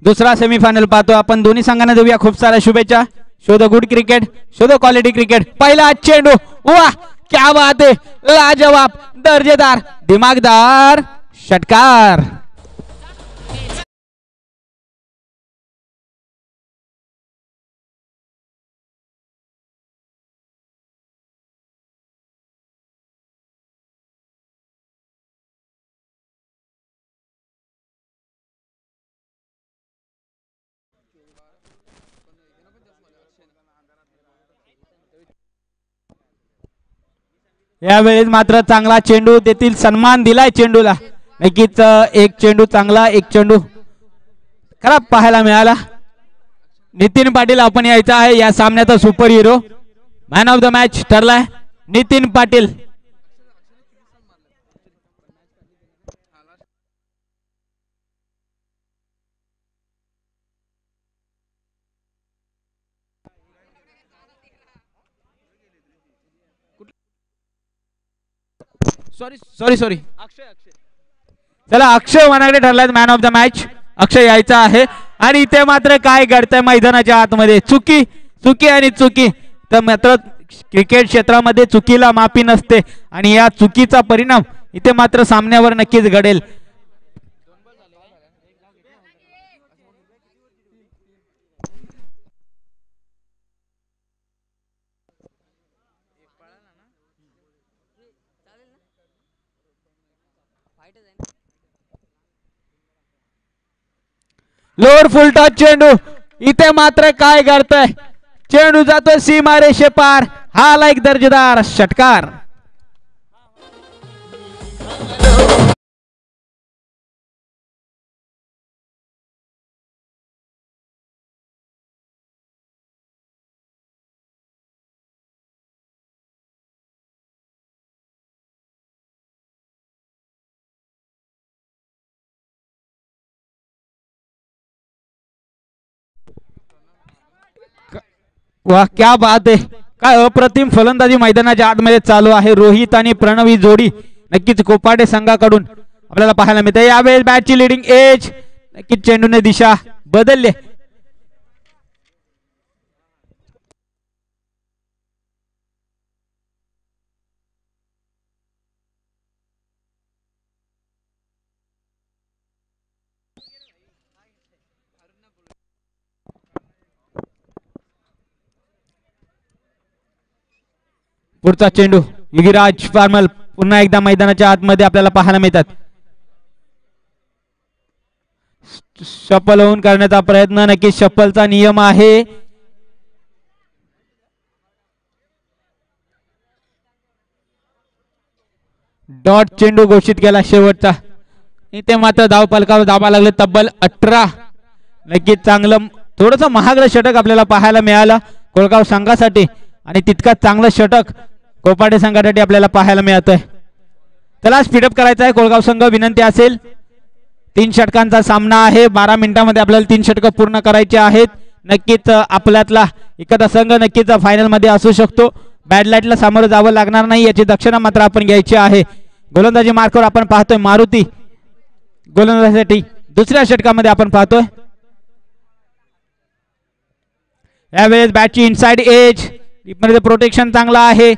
दुसरा सेमीफायनल पाहतो आपण. दोन्ही संघांना देऊया खूप साऱ्या शुभेच्छा. Show the good cricket, show the quality cricket. पहिला चेंडू, वाह क्या बात है, लाजवाब, दर्जेदार, दिमागदार षटकार. यावेळेस मात्र चांगला चेंडू, तेथील सन्मान दिलाय चेंडूला. नक्कीच एक चेंडू चांगला, एक चेंडू खराब पाहायला मिळाला. नितीन पाटील आपण यायचा आहे या सामन्याचा super hero. Man of the match ठरलाय नितीन पाटील. सॉरी चला अक्षय वनाकडे ठरलाय man of the match. Akshay यायचा आहे. आणि इथे मात्र काय घडतंय मैदानाच्या आतमध्ये, चुकी आणि चुकी. तर मात्र क्रिकेट क्षेत्रामध्ये चुकीला माफी नसते आणि या चुकीचा परिणाम इथे मात्र सामन्यावर नक्कीच घडेल. लोअर फुल टच चेंडू. इथे मात्र काय करतोय, चेंडू जातोय सीमारेषे पार. हा लाईक दर्जेदार षटकार. वाह क्या बात आहे, काय अप्रतिम फलंदाजी मैदानाच्या आतमध्ये चालू आहे. रोहित आणि प्रणव ही जोडी नक्कीच कोपाडे संघाकडून आपल्याला पाहायला मिळते. यावेळेस बॅटची लिडिंग एज, नक्कीच चेंडूने दिशा बदलली. पुढचा चेंडू युगीराज फार्मल पुन्हा एकदा मैदानाच्या आतमध्ये आपल्याला पाहायला मिळतात. शफल होऊन करण्याचा प्रयत्न, नक्की शफलचा नियम आहे. डॉट चेंडू घोषित केला शेवटचा. इथे मात्र धावफलकावर धावा लागले तब्बल 18. नक्कीच चांगलं थोडस महागडं षटक आपल्याला पाहायला मिळालं कोळगाव संघासाठी आणि तितकाच चांगलं षटक कोपाडे संघासाठी आपल्याला पाहायला मिळतंय. चला स्पीडअप करायचा आहे कोळगाव संघ, विनंती असेल. 3 षटकांचा सामना आहे. 12 मिनिटांमध्ये आपल्याला 3 षटकं पूर्ण करायचे आहेत. नक्कीच आपल्यातला एखादा संघ नक्कीच फायनल मध्ये असू शकतो. बॅड लाईटला सामोरं जावं लागणार नाही याची दक्षता मात्र आपण घ्यायची आहे. गोलंदाजी मार्कवर आपण पाहतोय मारुती गोलंदाजीसाठी दुसऱ्या षटकामध्ये आपण पाहतोय. यावेळेस बॅटची इनसाइड एज, मध्ये प्रोटेक्शन चांगला आहे.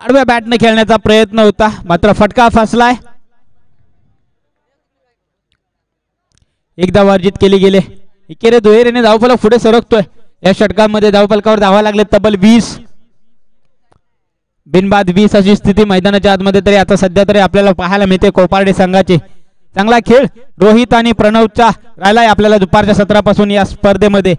आडव्या बॅटने खेळण्याचा प्रयत्न होता मात्र फटका फसलाय. एकदा वर्जित केली गेले. इकेरे दुहेरीने धावफलक पुढे सरकतोय. या षटकामध्ये धावफलकावर धावा लागले तब्बल 20. बिनबाद 20 अशी स्थिती मैदानाच्या आतमध्ये तरी आता सध्या तरी आपल्याला पाहायला मिळते. कोपार्डे संघाचे चांगला खेळ रोहित आणि प्रणवचा राहिलाय आपल्याला दुपारच्या सत्रापासून या स्पर्धेमध्ये.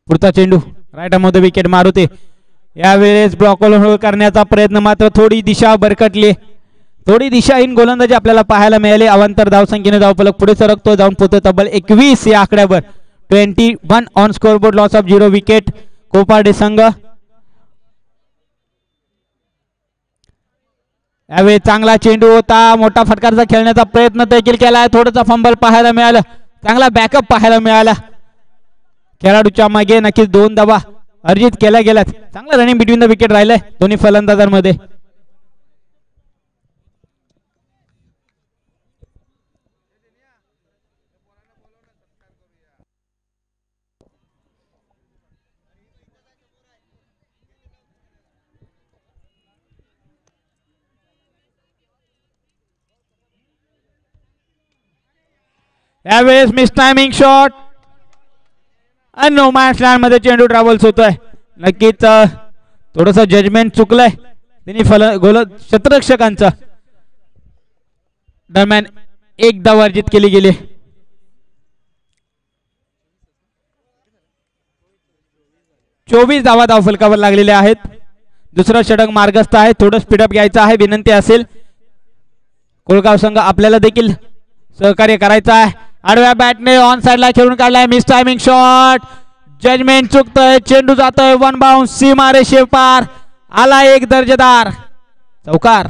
पुढचा चेंडू राईट मध्ये विकेट मारुती. यावेळेस ब्लॉक होल्ड करण्याचा प्रयत्न मात्र थोडी दिशा भरकटली. थोडी दिशाहीन गोलंदाजी आपल्याला पाहायला मिळाली. अवांतर धावसंख्येने धावफलक पुढे सरकतो, जाऊन पोहोचतो तब्बल 21 या आकड्यावर. 21 on scoreboard, loss of 0 wicket Koparde संघ. यावेळी चांगला चेंडू होता, मोठा फटकारचा खेळण्याचा प्रयत्न देखील केला, थोडासा फंबल पाहायला मिळाला, चांगला बॅकअप पाहायला मिळाला. खेळाडूच्या मागे नक्कीच 2 धावा अर्जित केल्या गेल्यात. चांगला रनिंग बिटवीन द विकेट राहिलंय दोन्ही फलंदाजांमध्ये. यावेळेस मिस टायमिंग शॉट आणि नो मॅच लँड मध्ये चेंडू ट्रॅव्हल्स होतोय. नक्कीच थोडस जजमेंट चुकलंय त्यांनी गोल क्षेत्ररक्षकांचं. दरम्यान 1 धाव अर्जित केली गेली. चोवीस धावा धावफलकावर लागलेल्या आहेत. दुसरं षटक मार्गस्थ आहे, थोडं स्पीडअप घ्यायचं आहे, विनंती असेल. कोळगाव संघ आपल्याला देखील सहकार्य करायचं आहे. आडव्या बॅटने ऑन साइडला खेळून काढलाय, मिस टायमिंग शॉट, जजमेंट चुकतोय, चेंडू जातोय वन बाउन्स, सीमारेषे पार, आला एक दर्जेदार चौकार.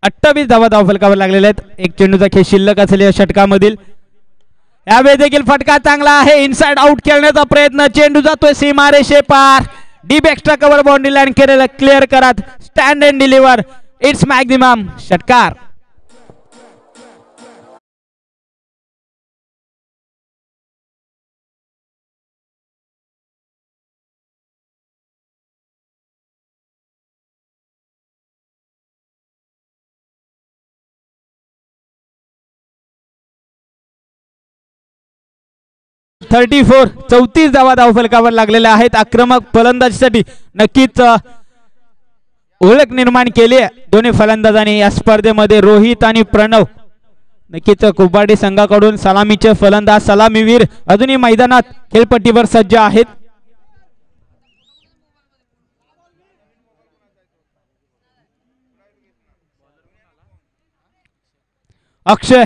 अठ्ठावीस धावा धावफलकावर लागलेल्या आहेत. एक चेंडूचा खेळ शिल्लक असेल या षटकामधील. यावेळी देखील फटका चांगला आहे, इनसाइड आउट खेळण्याचा प्रयत्न, चेंडू जातोय सीमारेषे पार, deep extra cover boundary line केलेलं क्लिअर करत stand and deliver, it's maximum षटकार. थर्टी 34 धावा धावफलकावर लागलेल्या आहेत. आक्रमक फलंदाजीसाठी नक्कीच ओळख निर्माण केली आहे दोन्ही फलंदाजांनी या स्पर्धेमध्ये. रोहित आणि प्रणव नक्कीच कोपार्डे संघाकडून सलामीचे फलंदाज, सलामीवीर अजूनही मैदानात खेळपट्टीवर सज्ज आहेत. अक्षय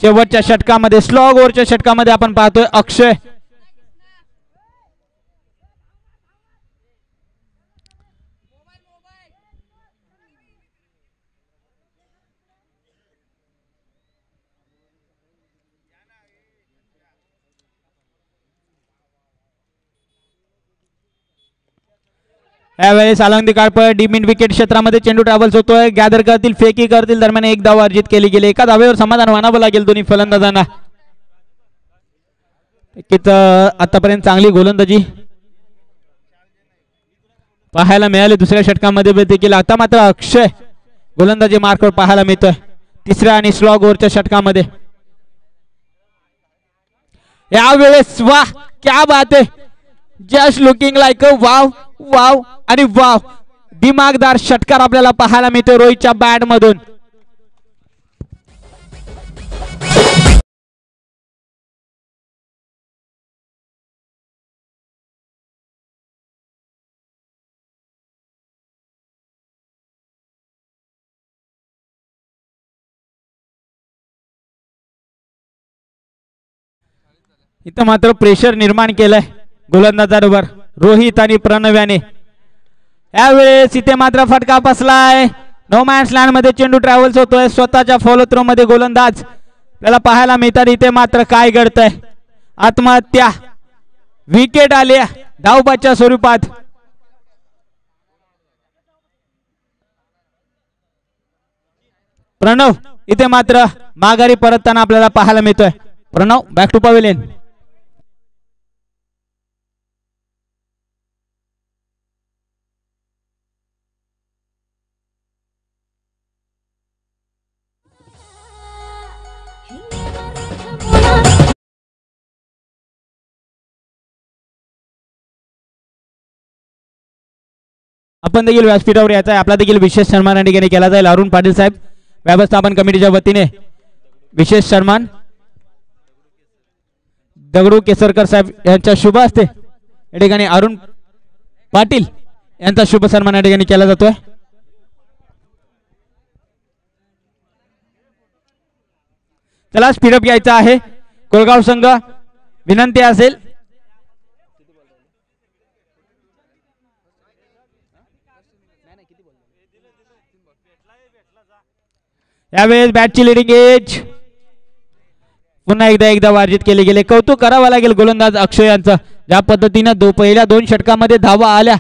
शेवटच्या षटकामध्ये, स्लॉग ओव्हरच्या षटकामध्ये आपण पाहतोय अक्षय. यावेळेस आलंदी काळपळ डीमिन विकेट क्षेत्रामध्ये चेंडू ट्रॅव्हल्स होतोय, गॅदर करतील, फेकी करतील, दरम्यान 1 धाव अर्जित केली गेली. एका धावेवर समाधान मानावं लागेल दोन्ही फलंदाजांना. आतापर्यंत चांगली गोलंदाजी पाहायला मिळाली दुसऱ्या षटकामध्ये देखील. आता मात्र अक्षय गोलंदाजी मार्कवर पाहायला मिळतोय तिसऱ्या आणि स्लॉग ओव्हरच्या षटकामध्ये. यावेळेस वाह क्या बात आहे, just looking like a wow wow आणि वाव, दिमागदार षटकार आपल्याला पाहायला मिळतो रोहितच्या बॅट मधून. इथं मात्र प्रेशर निर्माण केलंय गोलंदाजांवर रोहित आणि प्रणव याने. यावेळेस इथे मात्र फटका बसलाय, नो मॅन्स लँड मध्ये चेंडू ट्रॅव्हल्स होतोय, स्वतःच्या फॉलो थ्रो मध्ये गोलंदाज त्याला पाहायला मिळतात. इथे मात्र काय घडतंय, आत्महत्या, विकेट आली धावबाच्या स्वरूपात. प्रणव इथे मात्र माघारी परतताना आपल्याला पाहायला मिळतोय. Pranav back to pavilion. आपण देखील व्यासपीठावर यायचा आहे. आपला देखील विशेष सन्मान या ठिकाणी केला जाईल. अरुण पाटील साहेब व्यवस्थापन कमिटीच्या वतीने विशेष सन्मान दगडू केसरकर साहेब यांच्या शुभ हस्ते या ठिकाणी अरुण पाटील यांचा शुभ सन्मान या ठिकाणी केला जातोय. चला स्पीडअप घ्यायचा आहे. कोळगाव संघ विनंती असेल यावेळेस बॅटची लिडिंग एज पुन्हा एकदा वार्जित केले गेले. कौतुक करावं लागेल गोलंदाज अक्षय यांचं. ज्या पद्धतीनं पहिल्या 2 षटकामध्ये धावा आल्या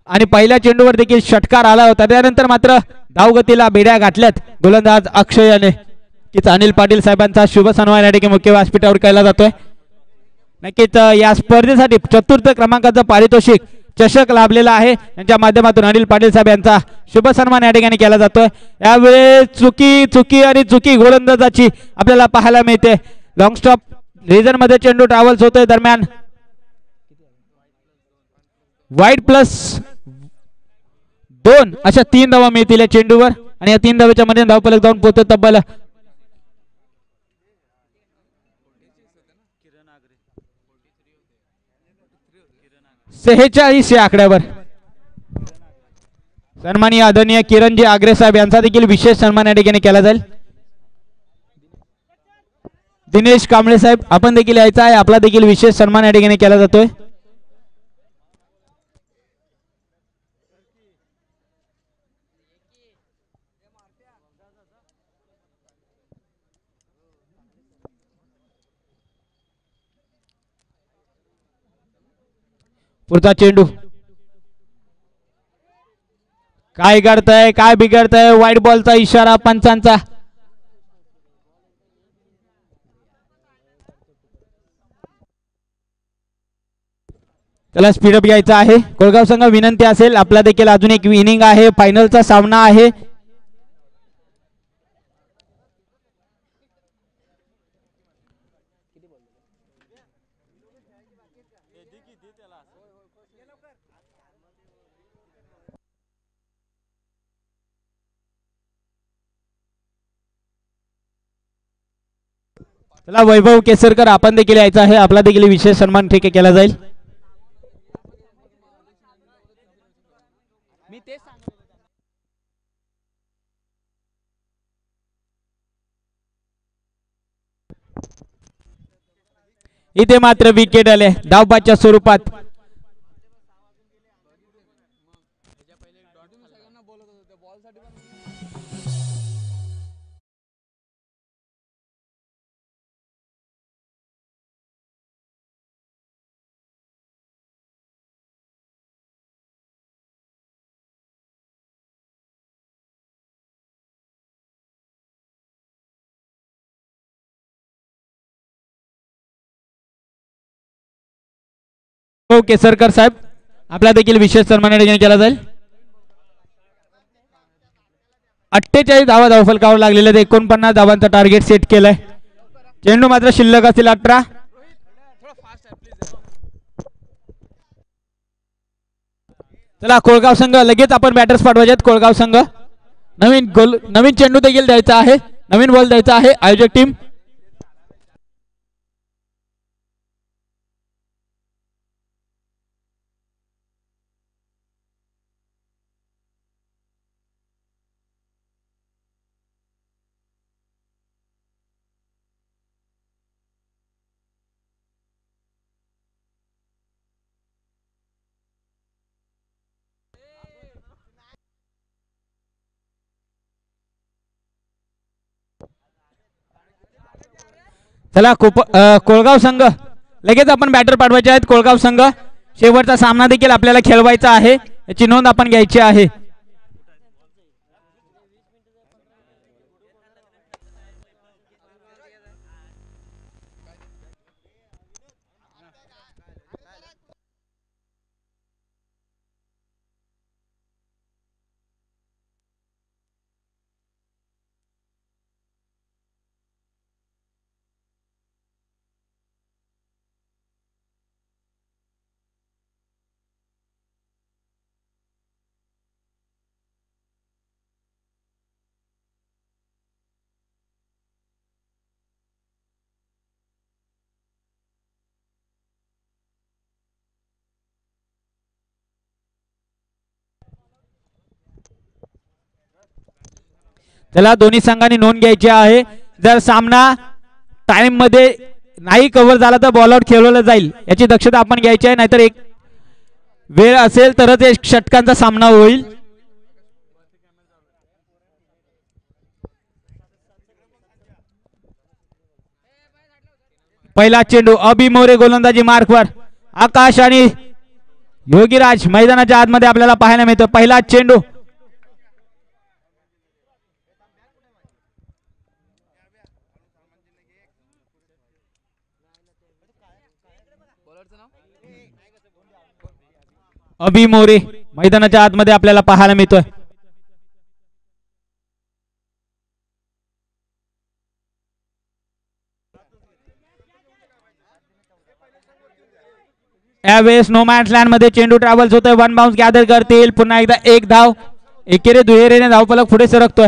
आणि पहिल्या चेंडूवर देखील षटकार आला होता. त्यानंतर मात्र धावगतीला बेड्या घातल्यात गोलंदाज अक्षय याने. नक्कीच अनिल पाटील साहेबांचा शुभ सन्मान या ठिकाणी मुख्य व्यासपीठावर केला जातोय. नक्कीच या स्पर्धेसाठी 4th क्रमांकाचं पारितोषिक चषक लाभलेला आहे. यांच्या माध्यमातून अनिल पाटील साहेब यांचा शुभ सन्मान या ठिकाणी केला जातोय. यावेळेस चुकी गोलंदाजाची आपल्याला पाहायला मिळते. लॉंग स्टॉप रिजन मध्ये चेंडू ट्रॅव्हल्स होतोय. दरम्यान वाईड +2 अशा 3 धावा मिळतील या चेंडूवर आणि या 3 धावेच्या मध्ये धावफलक जाऊन पोहोचतो तब्बल 46 या आकड्यावर. सन्माननीय आदरणीय किरणजी आग्रे साहेब यांचा देखील विशेष सन्मान या ठिकाणी केला जाईल. दिनेश कांबळे साहेब आपण देखील यायचा आहे. आपला देखील विशेष सन्मान या ठिकाणी केला जातोय. पुढचा चेंडू काय करताय काय बिघडताय. वाईट बॉलचा इशारा पंचांचा. त्याला स्पीडअप घ्यायचा आहे. कोळगाव संघ विनंती असेल आपला देखील अजून एक इनिंग आहे. फायनलचा सामना आहे. चला वैभव केसरकर आपण देखील यायचा आहे. आपला देखील विशेष सन्मान ठीक केला जाईल. इथे मात्र विकेट आले धावबाच्या स्वरूपात. केसरकर साहेब आपला देखील विशेष सन्मान केला जाईल. 48 धावा धावफलकावर लागलेले 49 धावांचा टार्गेट सेट केलाय. चेंडू मात्र शिल्लक असतील 18. चला कोळगाव संघ लगेच आपण बॅटर्स पाठवायचे आहेत. कोळगाव संघ नवीन चेंडू देखील द्यायचा आहे. नवीन बॉल द्यायचा आहे आयोजक टीम. चला कोळगाव संघ लगेच आपण बॅटर पाठवायचे आहेत. कोळगाव संघ शेवटचा सामना देखील आपल्याला खेळवायचा आहे. याची नोंद आपण घ्यायची आहे. चला दोन्ही संघांनी नोंद घ्यायची आहे. जर सामना टाइम मध्ये नाही कव्हर झाला तर बॉल आउट खेळवलं जाईल, याची दक्षता आपण घ्यायची आहे. नाहीतर एक वेळ असेल तरच एक षटकांचा सामना होईल. पहिला चेंडू अभि मोरे गोलंदाजी मार्कवर. आकाश आणि योगीराज मैदानाच्या आतमध्ये आपल्याला पाहायला मिळतो. पहिला चेंडू अभि मोरे मैदानाच्या आतमध्ये आपल्याला पाहायला मिळतोय. यावेळेस नो मॅन्स लँड मध्ये चेंडू ट्रॅव्हल्स होतोय. वन बाउन्स गॅदर करतील. पुन्हा एकदा एक धाव. एकेरे दुहेरीने धावफलक पुढे सरकतोय.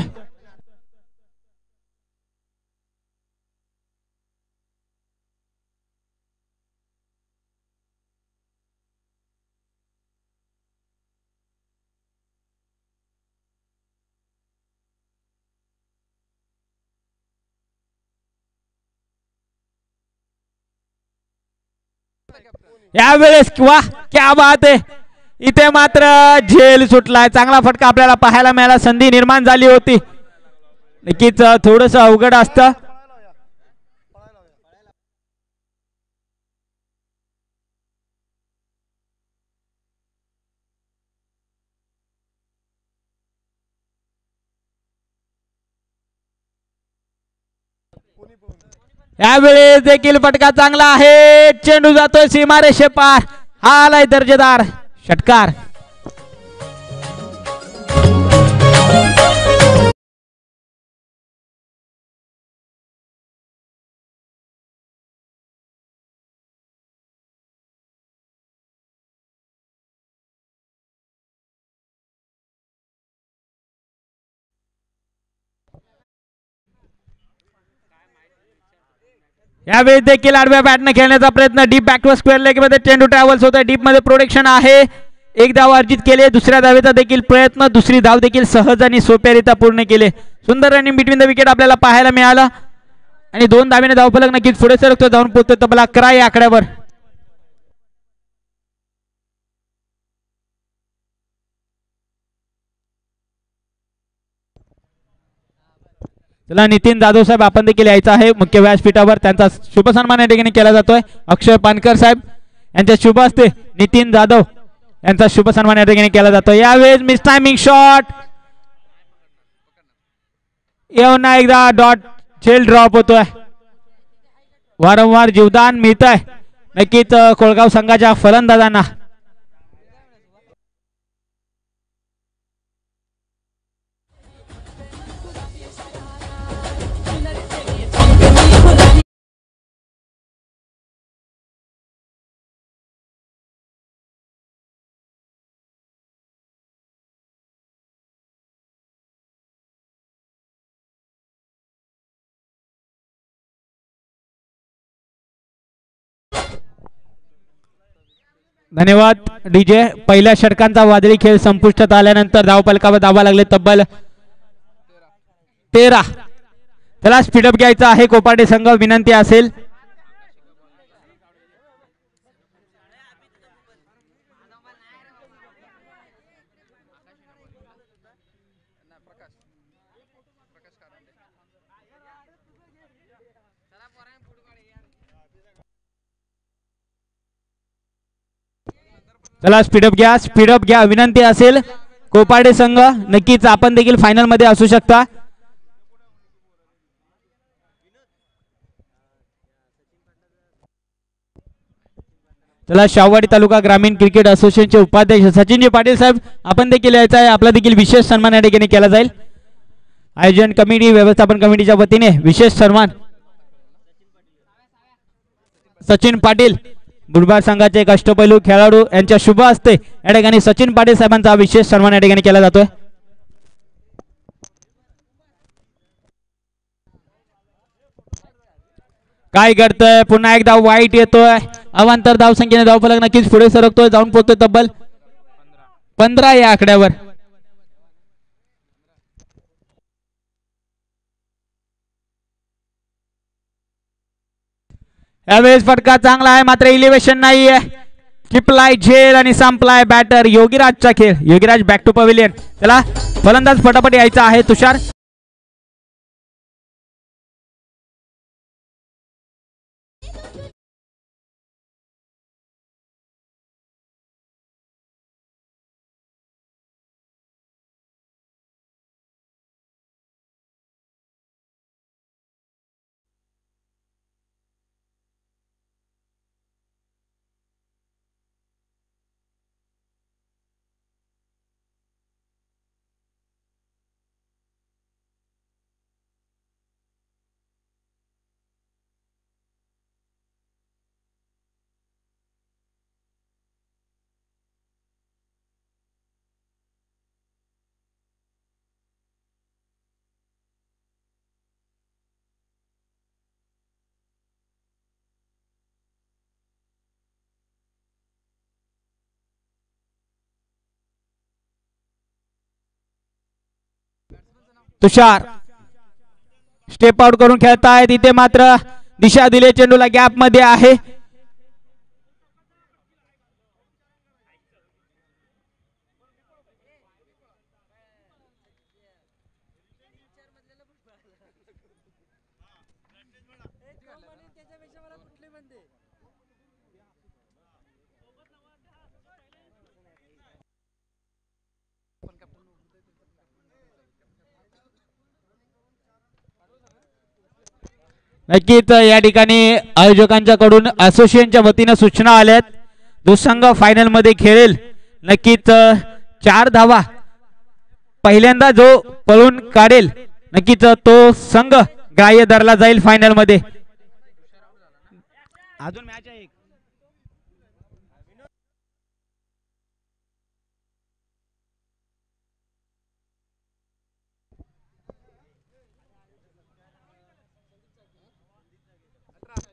यावेळेस वा क्या बात आहे. इथे मात्र झेल सुटलाय. चांगला फटका आपल्याला पाहायला मिळाला. संधी निर्माण झाली होती. नक्कीच थोडस अवघड असतं. यावेळेस देखील फटका चांगला आहे. चेंडू जातोय सीमारेषे पार. हा आलाय दर्जेदार षटकार. यावेळी देखील आडव्या बॅटने खेळण्याचा प्रयत्न. डीप बॅकवर्ड स्क्वेअर लेग मध्ये चेंडू ट्रॅव्हल्स होतोय. डीप मध्ये प्रोटेक्शन आहे. एक धाव अर्जित केले. दुसऱ्या धावेचा देखील प्रयत्न. दुसरी धाव देखील सहज आणि सोप्यारित्या पूर्ण केले. सुंदर रनिंग बिटवीन द विकेट आपल्याला पाहायला मिळाला आणि 2 धावेने धावफलक नक्कीच पुढे सरकतो. जाऊन पोहोचतोय तबला 11 या आकड्यावर. चला नितीन जाधव साहेब आपण देखील यायचं आहे मुख्य व्यासपीठावर. त्यांचा शुभ सन्मान या ठिकाणी केला जातोय. अक्षय पानकर साहेब यांच्या शुभ हस्ते नितीन जाधव यांचा शुभ सन्मान या ठिकाणी केला जातोय. यावेळेस मिस टायमिंग शॉट. येऊन एकदा डॉट झेल ड्रॉप होतोय. वारंवार जीवदान मिळत आहे नक्कीच कोळगाव संघाच्या फलंदाजांना. धन्यवाद डीजे. पहिल्या षटकांचा वादळी खेळ संपुष्टात आल्यानंतर धावफलकावर धावा लागले तब्बल 13. त्याला स्पीडअप घ्यायचा आहे कोपाटे संघ. विनंती असेल चला स्पीडअप घ्या विनंती असेल. कोपाडे संघ नक्कीच आपण देखील फायनल मध्ये असू शकता. चला शाहवाडी तालुका ग्रामीण क्रिकेट असोसिएशनचे उपाध्यक्ष सचिनजी पाटील साहेब आपण देखील यायचं आहे. आपला देखील विशेष सन्मान या ठिकाणी केला जाईल. आयोजन कमिटी व्यवस्थापन कमिटीच्या वतीने विशेष सन्मान सचिन पाटील बुधवार संघाचे एक अष्टपैलू खेळाडू यांच्या शुभ हस्ते या ठिकाणी सचिन पाटील साहेबांचा विशेष सन्मान या ठिकाणी केला जातोय. काय करतोय पुन्हा एकदा वाईट येतोय. अवांतर धाव संख्येने धावफलक नक्कीच पुढे सरकतोय. जाऊन पोहोचतोय तब्बल 15 या आकड्यावर. यावेळेस फटका चांगला आहे मात्र इलिव्हेशन नाहीये. टिपलाय झेल आणि संपलाय बॅटर योगीराजचा खेळ. Yogiraj back to pavilion. चला फलंदाज फटाफट यायचा आहे तुषार. तुषार स्टेप आउट करून खेळतायत. इथे मात्र दिशा दिले चेंडूला गॅप मध्ये आहे. नक्कीच या ठिकाणी आयोजकांच्याकडून असोसिएशनच्या वतीनं सूचना आल्यात. जो संघ फायनल मध्ये खेळेल नक्कीच 4 धावा पहिल्यांदा जो पळून काढेल नक्कीच तो संघ ग्राह्य धरला जाईल फायनल मध्ये. अजून मॅच आहे.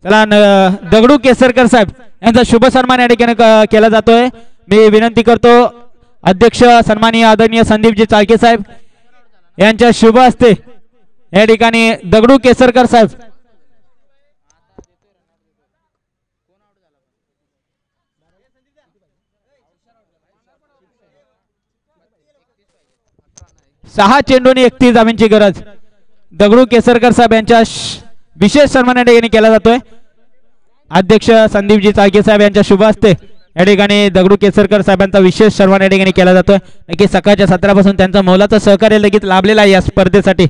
चला दगडू केसरकर साहेब यांचा शुभ सन्मान या ठिकाणी केला जातोय. मी विनंती करतो अध्यक्ष सन्माननीय आदरणीय संदीपजी चाळके साहेब यांच्या शुभ हस्ते या ठिकाणी दगडू केसरकर साहेब सहा चेंडूंनी 31 धावांची गरज. दगडू केसरकर साहेब यांच्या विशेष सन्मान या ठिकाणी केला जातोय. अध्यक्ष संदीपजी चाळके साहेब यांच्या शुभ हस्ते या ठिकाणी दगडू केसरकर साहेबांचा विशेष सन्मान या ठिकाणी केला जातोय. नक्की सकाळच्या सत्रापासून त्यांचा मोलाचं सहकार्य लगेच लाभलेला आहे या स्पर्धेसाठी.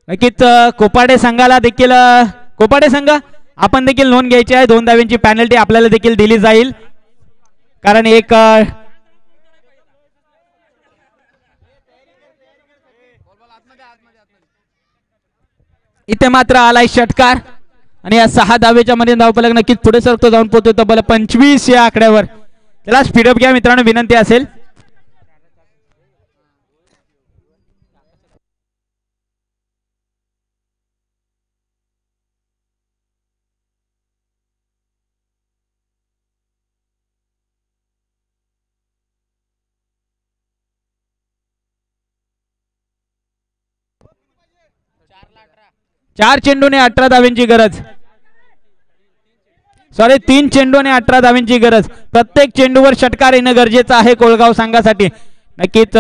नक्कीच कोपाडे संघाला देखील कोपाडे संघ आपण देखील नोंद घ्यायची आहे. 2 धावांची पेनल्टी आपल्याला देखील दिली जाईल कारण एक इथे मात्र आलाय षटकार आणि या 6 धावेच्या मध्ये धावफलक नक्कीच पुढे सरकतो जाऊन पोहोचतो तब्बल 25 या आकड्यावर. त्याला स्पीडअप घ्या मित्रांनो विनंती असेल. चार चेंडूने 18 धावांची गरज. सॉरी 3 चेंडूने 18 धावांची गरज. प्रत्येक चेंडूवर षटकार येणं गरजेचं आहे कोळगाव संघासाठी. नक्कीच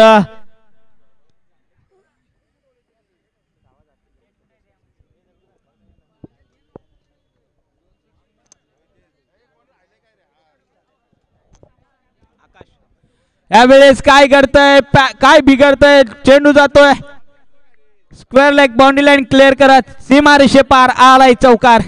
यावेळेस काय घडतंय काय बिघडतंय. चेंडू जातोय square leg boundary line clear करत सीमारेषे पार आलाय चौकार.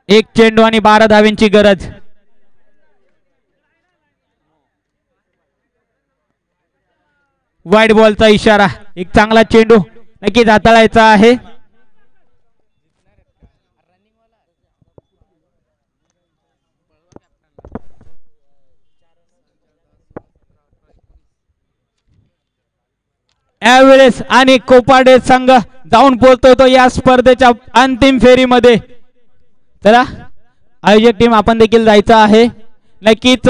एक चेंडू आणि 12 धावेंची गरज. वाईट बॉलचा इशारा. एक चांगला चेंडू नक्कीच हाताळायचा आहे. यावेळेस आणि कोपाडे संघ जाऊन पोहोचतोय तो या स्पर्धेच्या अंतिम फेरीमध्ये. चला आयोजक टीम आपण देखील जायचं आहे. नक्कीच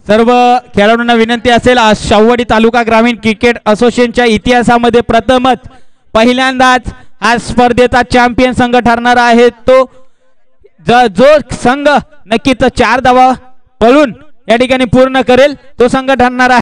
सर्व खेळाडूंना विनंती असेल, शाहूवाडी तालुका ग्रामीण क्रिकेट असोसिएशनच्या इतिहासामध्ये प्रथमच पहिल्यांदाच हा स्पर्धेचा चॅम्पियन संघ ठरणार आहे. तो जो संघ नक्कीच 4 धावा पळून या ठिकाणी पूर्ण करेल तो संघ ठरणार आहे.